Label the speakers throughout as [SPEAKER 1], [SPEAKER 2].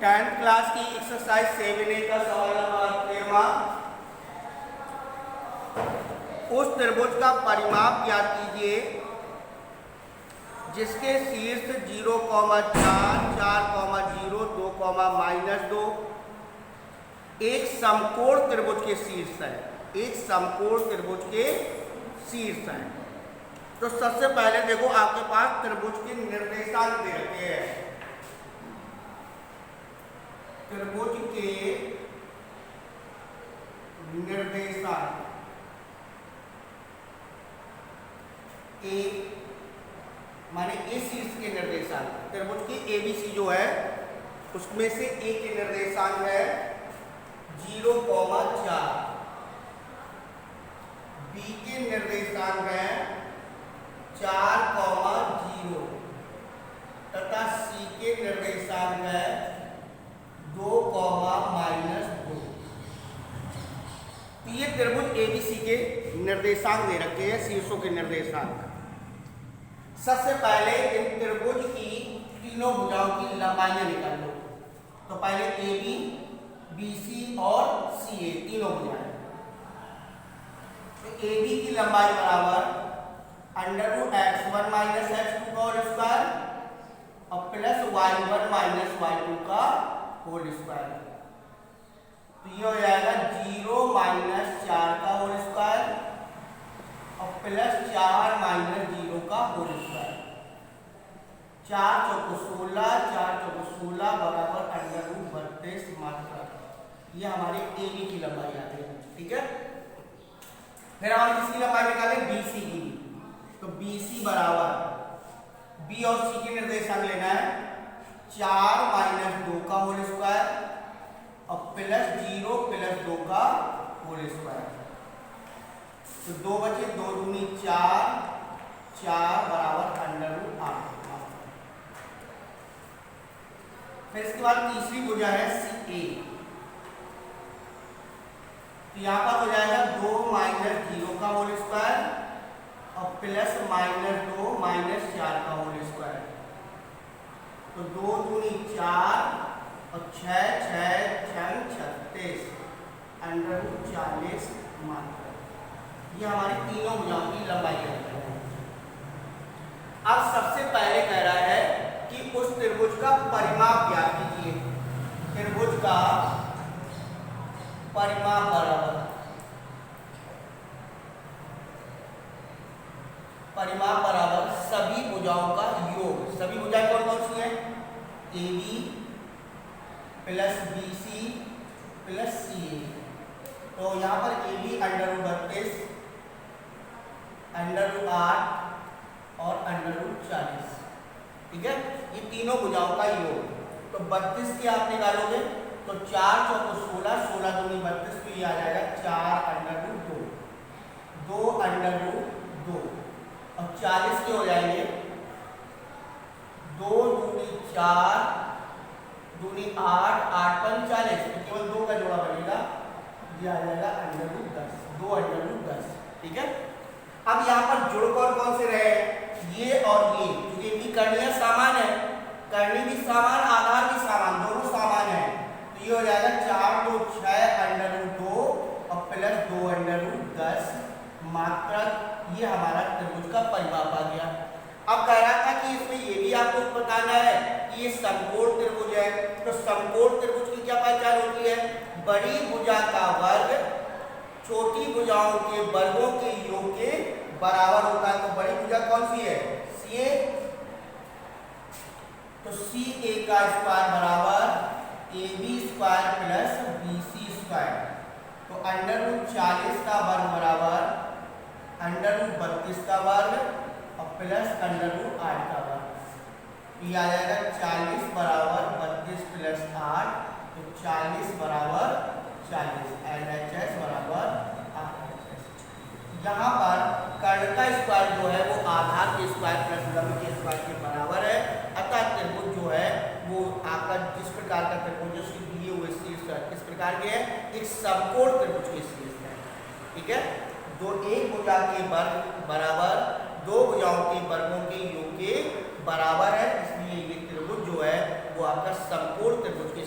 [SPEAKER 1] 10th class की exercise 7A का सवाल नंबर 13। उस त्रिभुज का परिमाप ज्ञात कीजिए जिसके शीर्ष 0, 4, 4, 0, 2, -2 एक समकोण त्रिभुज के शीर्ष है। एक समकोण त्रिभुज के शीर्ष है। तो सबसे पहले देखो आपके पास त्रिभुज के निर्देशांक दे रखे हैं। त्रिभुज के निर्देशांक ए माने ए शीर्ष के निर्देशांक, त्रिभुज की एबीसी जो है उसमें से ए के निर्देशांक है 0, 4, बी के निर्देशांक है 4, 0 तथा सी के निर्देशांक है 2, -2। तो ये त्रिभुज एबीसी के निर्देशांक दे रखे हैं, शीर्षों के निर्देशांक। सबसे पहले इन त्रिभुज की तीनों भुजाओं की लंबाइयां निकाल लो। तो पहले AB, BC और CA तीनों भुजाएं। तो AB की लंबाई बराबर √(x1 - x2) का होल स्क्वायर और प्लस y1 - y2 का होल स्क्वायर। तो ये हो जाएगा 0 - 4 का होल स्क्वायर और प्लस 4 - 0 का होल स्क्वायर। 4 चौको 16, 4 चौको 16 बराबर √32 मात्रा। ये हमारे AB की लंबाई आती है। ठीक है, फिर हम किसकी लंबाई निकालें? BC की। तो BC बराबर B और C के निर्देशांक लेना है 4 - 2 का होल स्क्वायर और प्लस 0 + 2 का होल स्क्वायर। तो 2 बचे, 2 दूनी 4, 4 बराबर √8। फिर इसके बाद तीसरी भुजा है CA। तो यहां पर हो जाएगा 2 - 0 का होल स्क्वायर और प्लस -2 - 4 का होल स्क्वायर। तो 2 दूनी 4 और 6, 6 36 √40 मात्रा। ये हमारी तीनों भुजाओं की लंबाई है। अब सबसे पहले कह रहा है कि उस त्रिभुज का परिमाप ज्ञात कीजिए। त्रिभुज का परिमाप बराबर सभी भुजाओं का योग। सभी भुजाएं कौन कौन सी हैं? AB plus BC plus CA। तो यहाँ पर AB √32, √8 और √40। ठीक है, ये तीनों भुजाओं का योग। तो 32 के आप निकालोगे तो 4 चौको 16, 16 दूनी 32, तो ये आ जाएगा 4 √2, 2 √2 और 40 के हो जाएंगे 2 दूनी 4, दूनी 8, 8 × 40, तो केवल 2 का जोड़ा बनेगा, ये आ जाएगा √10, 2 √10। ठीक है, अब यहाँ पर जुड़ कौन से रहे? ये और ये, क्योंकि इनकी करणियां समान है, करनी भी समान, आधार भी समान, दोनों समान है। तो ये हो जाएगा 4, 2, 6 √2 और प्लस 2 √10 मात्रा। ये हमारा त्रिभुज का परिमाप आ गया। अब कह रहा था कि इसमें ये भी आपको बताना है कि ये समकोण त्रिभुज है। तो समकोण त्रिभुज की क्या पहचान होती है? बड़ी भुजा का वर्ग छोटी भुजाओं के वर्गों के योग के बराबर होता है। तो बड़ी भुजा कौन सी है? CA। तो CA का स्क्वायर बराबर AB² प्लस BC²। तो √40 का वर्ग बराबर √32 का वर्ग और प्लस √8 का वर्ग। ये आ जाएगा 40 बराबर 32 प्लस 8, तो 40 बराबर 40, LHS बराबर 8। यहाँ पर कर्ण का स्क्वायर जो है वो आधार के स्क्वायर प्लस लंब के स्क्वायर के बराबर है। अतः त्रिभुज जो है वो आपका जिस प्रकार का त्रिभुज उसके दिए हुए शीर्ष किस प्रकार के है? एक समकोण त्रिभुज के शीर्ष है। ठीक है, दो एक भुजा के वर्ग बराबर दो भुजाओं के वर्गों के योग के बराबर है, इसलिए ये त्रिभुज जो है वो आपका समकोण त्रिभुज के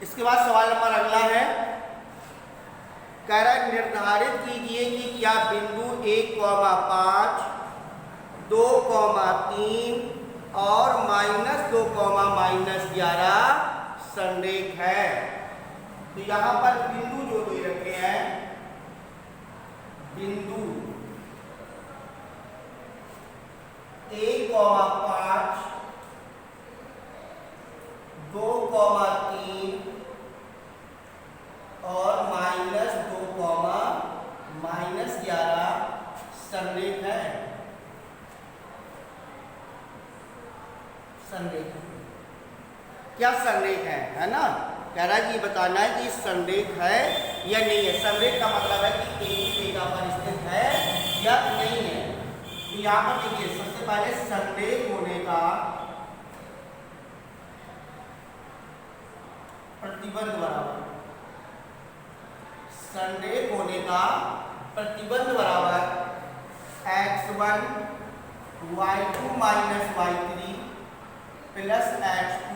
[SPEAKER 1] इसके बाद सवाल नंबर अगला है, कह रहा है निर्धारित कीजिए कि क्या बिंदु 1,5, 2,3 और -2, -11 संरेख है। तो यहां पर बिंदु जो दे रखे हैं, बिंदु 1,5, 2,3 और -2, -11 संरेख है। संरेख क्या संरेख है ना? कह रहा है कि बताना है कि संरेख है या नहीं है। संरेख का मतलब है कि एक ही रेखा पर स्थित है या नहीं है। तो यहाँ पर देखिए, सबसे पहले संरेख होने का प्रतिबंध बराबर, संरेख होने का प्रतिबंध बराबर x1 y2 - y3 plus x2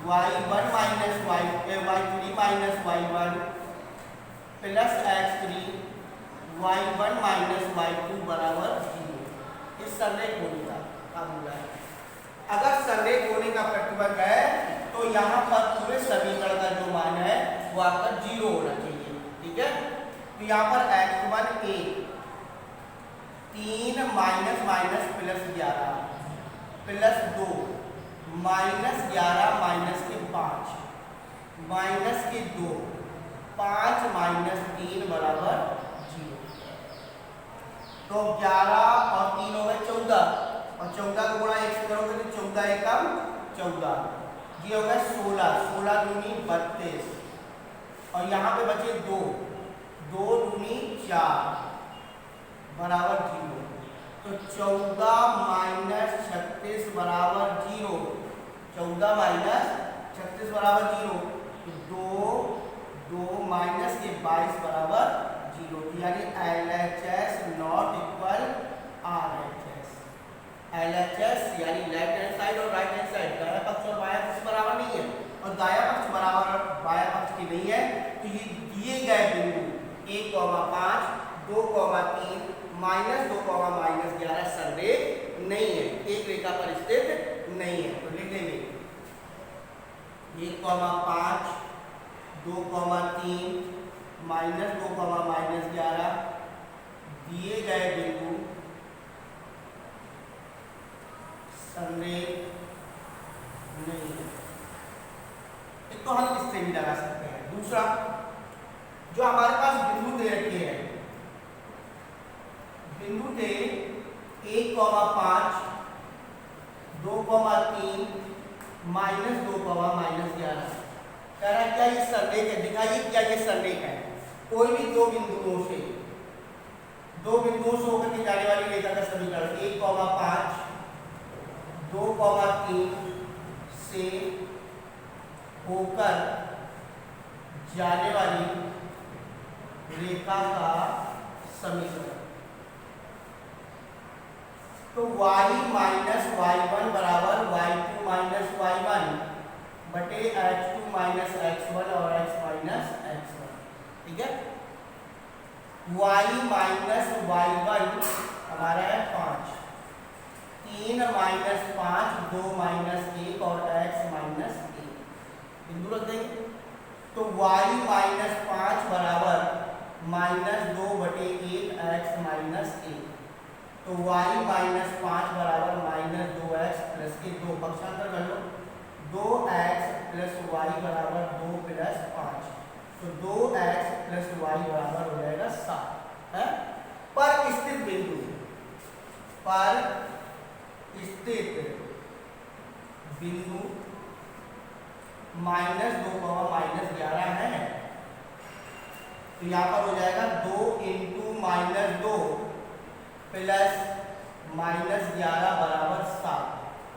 [SPEAKER 1] y1 - y3 - y1 plus x3 y1 - y2 बराबर 0। इस संरेख होने का फार्मूला है। अगर संरेख होने का प्रतिबंध है तो यहाँ पर पूरे समीकरण का जो मान है वो आपका 0 होना चाहिए। ठीक है, तो यहाँ पर x1 1 3 माइनस प्लस 11 प्लस 2 -11 - के 5 माइनस के 2 5 - 3 बराबर 0। तो 11 और 3 हो गए 14 और 14 को गुणा 1 से करोगे तो 14 एकम 14, ये हो गया 16, 16 दूनी 32 और यहाँ पे बचे 2, 2 दूनी 4 बराबर 0। तो 14 - 36 बराबर 0, 14 - 36 बराबर 0। तो 2 माइनस के 22 बराबर 0, यानी LHS not equal RHS। LHS यानी लेफ्ट हैंड साइड और राइट हैंड साइड, दायां पक्ष और बायां पक्ष बराबर नहीं है और दायां पक्ष बराबर बायां पक्ष की नहीं है। तो ये दिए गए बिंदु 1,5, 2,3 -2, -11 संरेख नहीं है, एक रेखा पर स्थित नहीं है। तो लिख देंगे 1,5, 2,3 -2, -11 दिए गए बिंदु संरेख नहीं है। एक तो हम इससे भी लगा सकते हैं। दूसरा, जो हमारे पास बिंदु दे रखे हैं, बिंदु थे 1,5, 2,3 -2, -11। कह रहा है क्या ये संरेख है? दिखाइए क्या ये संरेख है। कोई भी दो बिंदुओं से होकर के जाने वाली रेखा का समीकरण 1,5, 2,3 से होकर जाने वाली रेखा का समीकरण। तो y - y1 बराबर y2 - y1 बटे x2 - x1 और x - x1। ठीक है, y - y1 हमारा है 5, 3 - 5, 2 - 1 और x - 1 बिंदु रख देंगे। तो y - 5 बराबर -2 बटे 1 x - 1। तो y - 5 बराबर -2x प्लस के 2, पक्षांतर कर लो, 2x प्लस y बराबर 2 प्लस 5। तो 2x प्लस y बराबर हो जाएगा 7 है। पर स्थित बिंदु, पर स्थित बिंदु -2, -11 है। तो यहाँ पर हो जाएगा 2 × -2 प्लस -11 बराबर 7।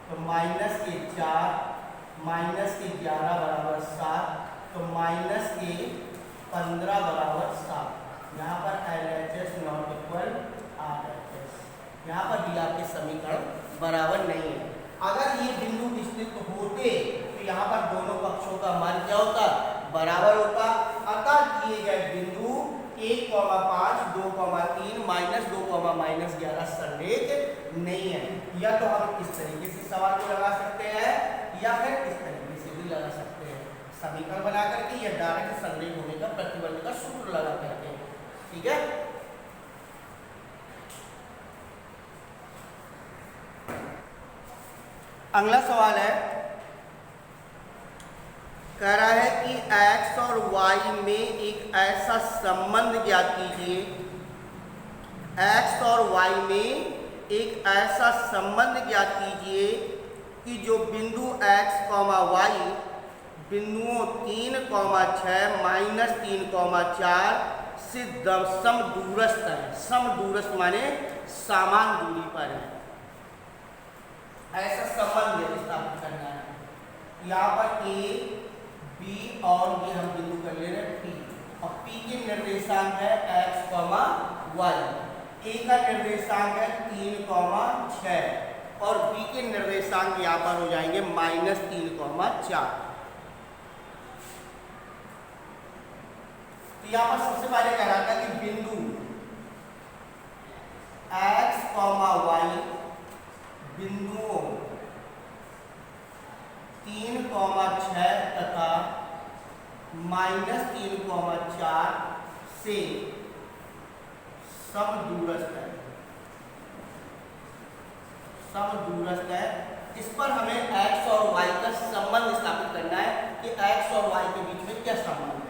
[SPEAKER 1] तो माइनस के 4 माइनस के 11 बराबर 7। तो माइनस के 15 बराबर 7। यहाँ पर LHS नॉट इक्वल RHS। यहाँ पर भी आपके समीकरण बराबर नहीं है। अगर ये बिंदु स्थित होते तो यहाँ पर दोनों पक्षों का मान क्या होता, बराबर होता। अतः दिए गए बिंदु 1,5, 2,3, -2, -11 संरेख नहीं है। या तो हम इस तरीके से सवाल को लगा सकते हैं या फिर इस तरीके से भी लगा सकते हैं, समीकरण बना करके या डायरेक्ट संरेख होने का प्रतिबंध का सूत्र लगा करके। ठीक है, अगला सवाल है, कह रहा है कि x और y में एक ऐसा संबंध ज्ञात कीजिए, x और y में एक ऐसा संबंध ज्ञात कीजिए कि जो बिंदु x, y बिंदुओं 3, 6, -3, 4 से समदूरस्थ है। समदूरस्थ माने समान दूरी पर है, ऐसा संबंध स्थापित करना है। यहाँ पर a, b और ये हम बिंदु कर ले रहे हैं p, और p के निर्देशांक है x, y, a का निर्देशांक है 3, 6 और b के निर्देशांक यहाँ पर हो जाएंगे -3, 4। तो यहाँ पर सबसे पहले कह रहा था कि बिंदु x, y बिंदुओं 3, 6 तथा -3, 4 से समदूरस्थ है। समदूरस्थ है, इस पर हमें x और y का संबंध स्थापित करना है कि x और y के बीच में क्या संबंध है।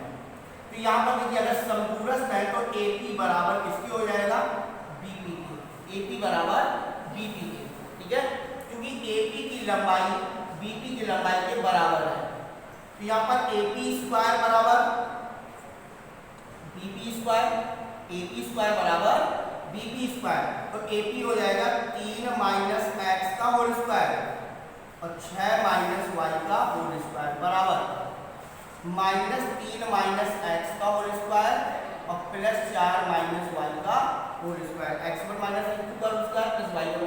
[SPEAKER 1] तो यहाँ पर देखिए, अगर समदूरस्थ है तो AP बराबर किसके हो जाएगा, BP के। AP बराबर BP के, ठीक है, क्योंकि AP की लंबाई BP की लंबाई के बराबर है। तो यहाँ पर AP² बराबर BP², AP² बराबर BP²। तो AP हो जाएगा 3 - x का होल स्क्वायर और 6 - y का होल स्क्वायर बराबर -3 - x का होल स्क्वायर और +4 - y का होल स्क्वायर। x पर -x का होल स्क्वायर प्लस y पर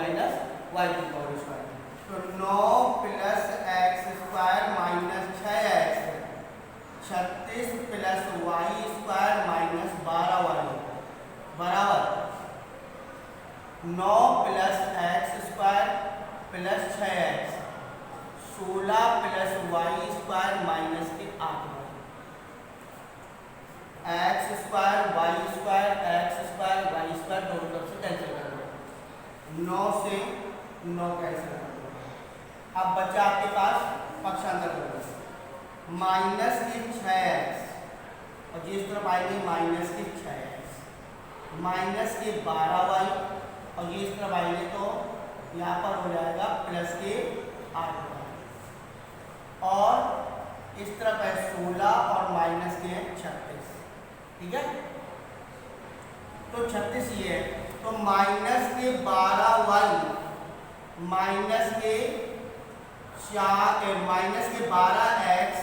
[SPEAKER 1] -y का होल स्क्वायर। तो 9 + x² - 6x 36 + y² - 12y बराबर 9 + x² + 6x 16 + y² - 8y x² y² दोनों तरफ से कैंसिल कर दो, 9 से 9 कैंसिल कर दो। अब बचा आपके पास पक्षांतर कर दो, -6x और जिस तरफ आएंगे -6x -12y और ये इस तरफ आएंगे तो यहाँ पर हो जाएगा +8y और इस तरफ है 16 और -36। ठीक है, तो 36 ये है, तो -12y -12x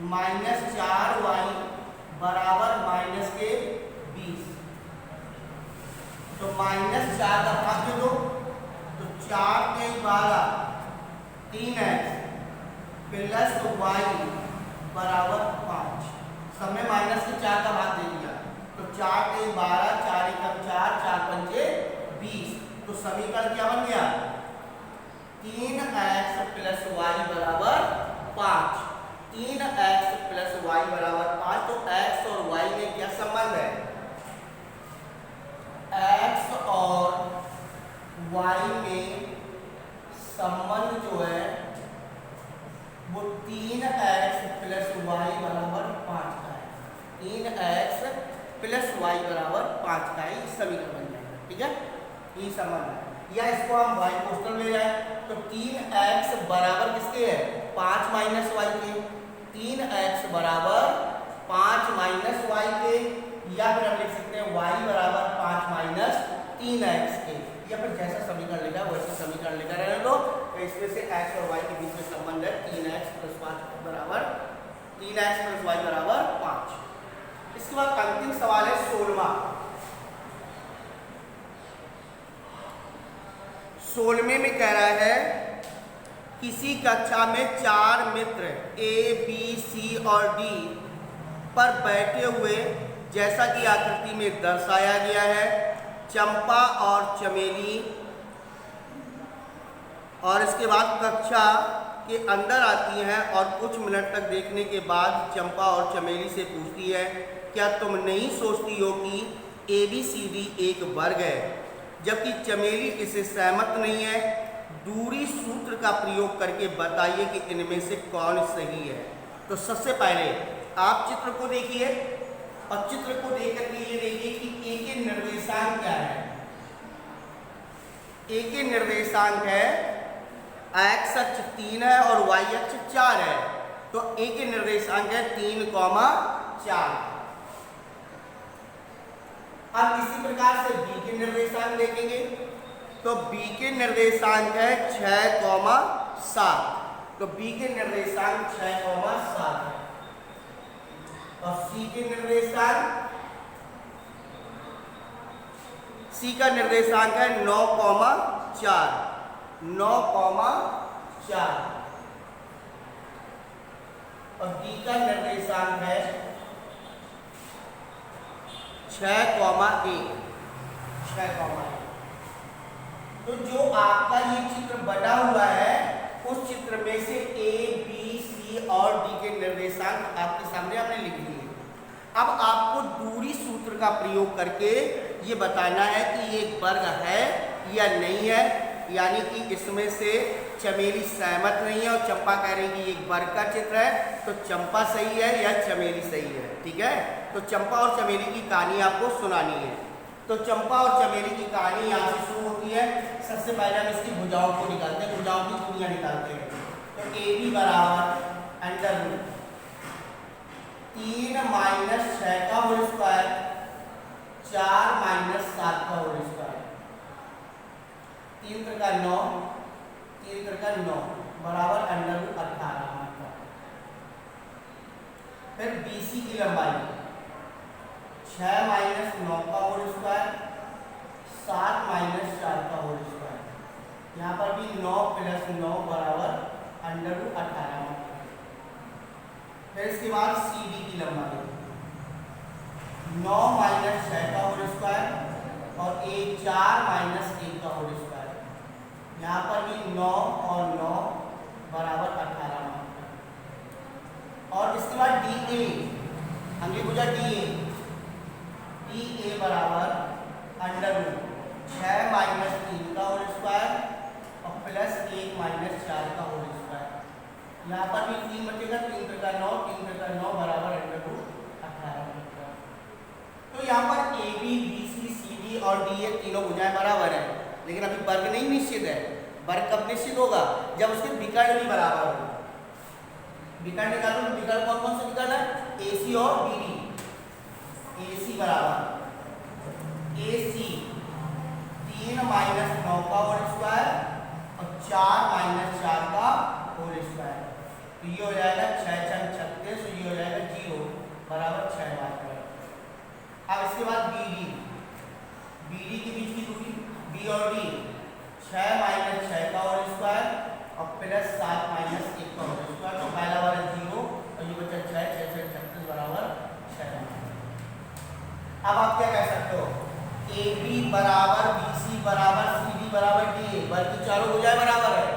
[SPEAKER 1] -4y बराबर -20। तो -4 का भाग दे दो, तो 4 के 12 3x + y बराबर 5। सब में -4 का भाग दे दिया, तो 4 के 12 4 × 4 4 × 5 20। तो समीकरण क्या बन गया, 3x + y बराबर 5। 3x + y बराबर 5। तो x और y में क्या संबंध है, x और y में संबंध जो है वो 3x + y बराबर 5 का है। 3x + y बराबर 5 का ही समीकरण बन जाएगा। ठीक है, ये संबंध है, या इसको हम y कोष्ठक ले जाए तो 3x बराबर किसके है, 5 - y के। 3x बराबर 5 - y के, या फिर हम लिख सकते हैं y बराबर 5 - 3x के, या फिर जैसा समीकरण लिखा है वैसे समीकरण लिखा रहने दो। तो इसमें से x और y के बीच में संबंध है 3x + 5 बराबर 3x + y बराबर 5। इसके बाद अंतिम सवाल है 16वां। 16वें में कह रहा है किसी कक्षा में 4 मित्र ए, बी, सी और डी पर बैठे हुए, जैसा कि आकृति में दर्शाया गया है, चंपा और चमेली, और इसके बाद कक्षा के अंदर आती हैं और कुछ मिनट तक देखने के बाद चंपा और चमेली से पूछती है, क्या तुम नहीं सोचती हो कि ABCD एक वर्ग है? जबकि चमेली इससे सहमत नहीं है। दूरी सूत्र का प्रयोग करके बताइए कि इनमें से कौन सही है। तो सबसे पहले आप चित्र को देखिए और चित्र को देख करके ये देखिए कि ए के निर्देशांक क्या है। ए के निर्देशांक है x अक्ष 3 है और y अक्ष 4 है। तो ए के निर्देशांक है 3, 4। अब इसी प्रकार से बी के निर्देशांक देखेंगे तो बी के निर्देशांक है 6, 7। तो बी के निर्देशांक 6, 7 है। और सी के निर्देशांक, सी का निर्देशांक है 9, 4। 9, 4। और डी का निर्देशांक है 6, 1। 6, 1। तो जो आपका ये चित्र बना हुआ है उस चित्र में से ए, बी, सी और डी के निर्देशांक आपके सामने आपने लिख दिए। अब आपको दूरी सूत्र का प्रयोग करके ये बताना है कि ये एक वर्ग है या नहीं है, यानी कि इसमें से चमेली सहमत नहीं है और चंपा कह रही कि एक वर्ग का चित्र है, तो चंपा सही है या चमेली सही है। ठीक है, तो चंपा और चमेली की कहानी आपको सुनानी है। तो चंपा और चमेली की कहानी यहाँ से शुरू होती है। सबसे पहले हम इसकी भुजाओं को निकालते हैं, भुजाओं की दूरियां निकालते हैं। तो AB बराबर √3 - 6 का होल स्क्वायर 4 - 7 का होल स्क्वायर, 3 × 9, 3 × 9 बराबर √18। फिर BC की लंबाई 6 - 9 का होल स्क्वायर 7 - 4 का होल स्क्वायर। यहाँ पर भी 9 + 9 बराबर √18। फिर इसके बाद CD की लंबाई 9 - 6 का होल स्क्वायर और 4 - 1 का होल स्क्वायर। यहाँ पर भी 9 और 9 बराबर 18। और इसके बाद DA, अगली भुजा DA बराबर √6 - 3 का होल स्क्वायर और +1 - 4 का होल स्क्वायर। यहाँ पर भी 3 बचेगा, 3 × 9, 3 × 9 बराबर √18। तो यहाँ पर AB, BC, CD और DA तीनों भुजाएं बराबर है, लेकिन अभी वर्ग नहीं निश्चित है। वर्ग कब निश्चित होगा? जब उसके विकर्ण भी बराबर हो। विकर्ण निकालो तो विकर्ण कौन कौन से विकर्ण है? AC और BD। AC बराबर AC 3 - 9 का होल स्क्वायर और 4 - 4 का होल स्क्वायर। तो ये हो जाएगा 6 × 6 = 36, ये हो जाएगा 0 बराबर 6 × 8। अब इसके बाद BD के बीच की दूरी B और D 6 - 6 का होल स्क्वायर और +7 - 1 का होल स्क्वायर। तो पहला वाला 0 और ये बचा 6, 6 × 36 बराबर 6। अब आप क्या कह सकते हो? AB बराबर BC बराबर CD बराबर DA, वर्ग की चारों भुजाएं बराबर है,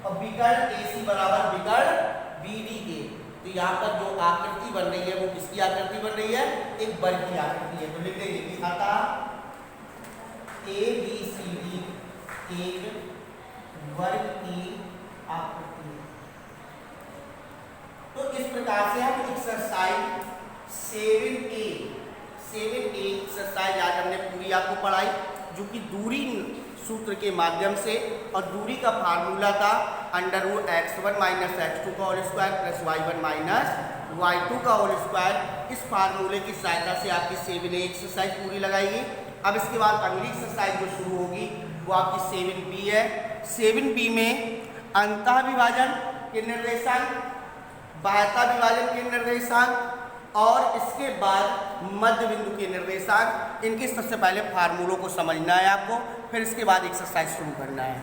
[SPEAKER 1] और विकर्ण AC बराबर विकर्ण BD के। तो यहाँ पर जो आकृति बन रही है वो किसकी आकृति बन रही है? एक वर्ग की आकृति है। तो लिख देंगे कि अतः ABCD एक वर्ग की आकृति है। तो इस प्रकार से हम एक्सरसाइज 7A एक्सरसाइज आज हमने पूरी आपको पढ़ाई, जो कि दूरी सूत्र के माध्यम से, और दूरी का फार्मूला था √x1 - x2 का होल स्क्वायर +y1 - y2 का होल स्क्वायर। इस फार्मूले की सहायता से आपकी 7A एक्सरसाइज पूरी लगाएगी। अब इसके बाद अगली एक्सरसाइज जो शुरू होगी वो आपकी 7B है। 7B में अंतः विभाजन के निर्देशांक, बाह्यता विभाजन के निर्देशांक और इसके बाद मध्य बिंदु के निर्देशांक, इनके सबसे पहले फार्मूलों को समझना है आपको, फिर इसके बाद एक्सरसाइज शुरू करना है।